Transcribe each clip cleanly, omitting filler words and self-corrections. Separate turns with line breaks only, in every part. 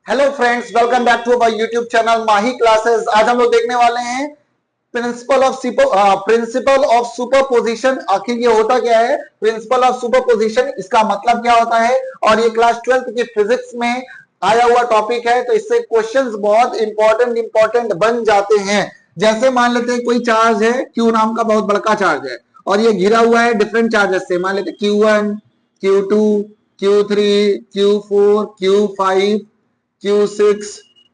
Hello friends, welcome back to our YouTube channel Mahi classes. आज हम लोग देखने वाले हैं प्रिंसिपल ऑफ सुपरपोजिशन। आखिर ये होता क्या है प्रिंसिपल ऑफ सुपरपोजिशन, इसका मतलब क्या होता है। और ये क्लास 12th की फिजिक्स में आया हुआ टॉपिक है, तो इससे क्वेश्चंस बहुत इंपॉर्टेंट बन जाते हैं। जैसे मान लेते हैं कोई चार्ज है क्यू नाम का, बहुत बड़का चार्ज है और ये घिरा हुआ है डिफरेंट चार्जेस से। मान लेते Q1, Q2, Q3, Q4, Q5, Q6,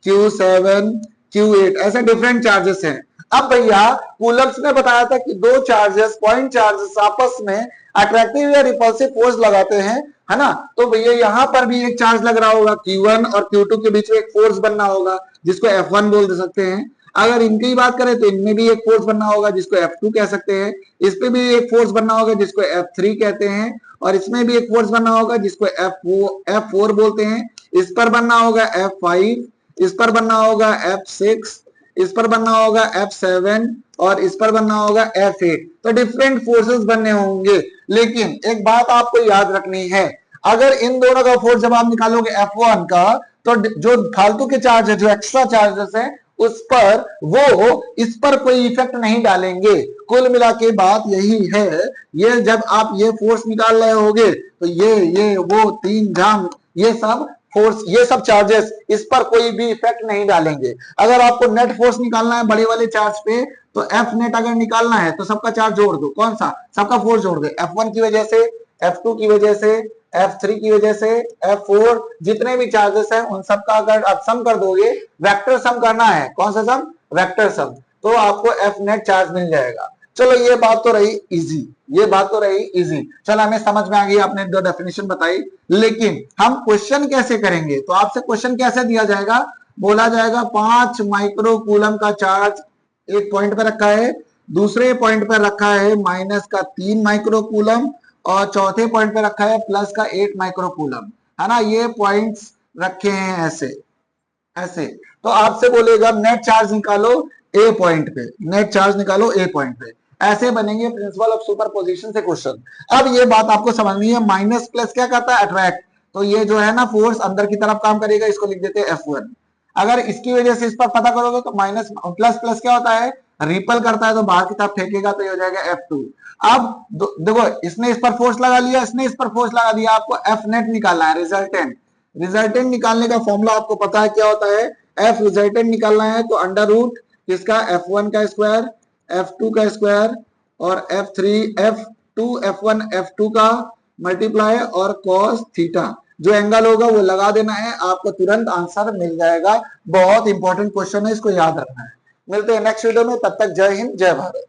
Q7, Q8, ऐसे डिफरेंट चार्जेस हैं। अब भैया कूलम्स ने बताया था कि दो चार्जेस, पॉइंट चार्जेस आपस में अट्रैक्टिव या रिपल्सिव फोर्स लगाते हैं, है ना। तो भैया यहाँ पर भी एक चार्ज लग रहा होगा, Q1 और Q2 के बीच में एक फोर्स बनना होगा जिसको F1 बोल दे सकते हैं। अगर इनकी बात करें तो इनमें भी एक फोर्स बनना होगा जिसको F2 कह सकते हैं। इस पे भी एक फोर्स बनना होगा जिसको F3 कहते हैं, और इसमें भी एक फोर्स बनना होगा जिसको F4 बोलते हैं। इस पर बनना होगा F5, इस पर बनना होगा F6, इस पर बनना होगा F7 और इस पर बनना होगा F8। तो डिफरेंट फोर्सेस बनने होंगे। लेकिन एक बात आपको याद रखनी है, अगर इन दोनों का फोर्स जब आप निकालोगे F1 का, तो जो फालतू के चार्ज है, जो एक्स्ट्रा चार्जेस है, उस पर वो इस पर कोई इफेक्ट नहीं डालेंगे। कुल मिला के बात यही है। ये जब आप ये फोर्स निकाल रहे होगे तो ये वो तीन जाम, ये सब फोर्स, ये सब चार्जेस इस पर कोई भी इफेक्ट नहीं डालेंगे। अगर आपको नेट फोर्स निकालना है बड़े वाले चार्ज पे, तो एफ नेट अगर निकालना है तो सबका चार्ज जोड़ दो। कौन सा? सबका फोर्स जोड़ दो। F1 की वजह से, F2 की वजह से, F3 की वजह से, F4, जितने भी चार्जेस हैं उन सबका अगर आप सम कर दोगे, वेक्टर सम करना है। कौन सा सम? Vector sum. तो आपको एफ नेट चार्ज मिल जाएगा। चलो ये बात तो रही इजी, ये बात तो रही इजी। चलो हमें समझ में आ गई, आपने दो डेफिनेशन बताई। लेकिन हम क्वेश्चन कैसे करेंगे? तो आपसे क्वेश्चन कैसे दिया जाएगा? बोला जाएगा 5 माइक्रो कूलम का चार्ज एक पॉइंट पे रखा है, दूसरे पॉइंट पे रखा है माइनस का 3 माइक्रो कूलम, और चौथे पॉइंट पे रखा है प्लस का 8 माइक्रो कूलम, है ना। ये पॉइंट्स रखे हैं ऐसे ऐसे। तो आपसे बोलेगा नेट चार्ज निकालो ए पॉइंट पे, नेट चार्ज निकालो ए पॉइंट पे। ऐसे बनेंगे प्रिंसिपल ऑफ सुपरपोजिशन से क्वेश्चन। अब ये बात आपको समझनी है, माइनस प्लस क्या करता है? अट्रैक्ट। तो ये जो है ना फोर्स अंदर की तरफ काम करेगा, इसको लिख देते हैं F1। अगर इसकी वजह से इस पर पता करोगे तो माइनस प्लस प्लस क्या होता है? रिपल करता है, तो बाहर की तरफ फेंकेगा, तो ये हो जाएगा F2। अब देखो, इसने इस पर फोर्स लगा लिया, इसने इस पर फोर्स लगा दिया, आपको F नेट निकालना है, रिजल्टेंट। रिजल्टेंट निकालने का फॉर्मूला आपको पता है क्या होता है? एफ रिजल्टेंट निकालना है तो अंडर रूट किसका? F1 का स्क्वायर, F2 का स्क्वायर और F2 F1 F2 का मल्टीप्लाई और कॉस थीटा। जो एंगल होगा वो लगा देना है, आपको तुरंत आंसर मिल जाएगा। बहुत इंपॉर्टेंट क्वेश्चन है, इसको याद रखना है। मिलते हैं नेक्स्ट वीडियो में, तब तक जय हिंद जय भारत।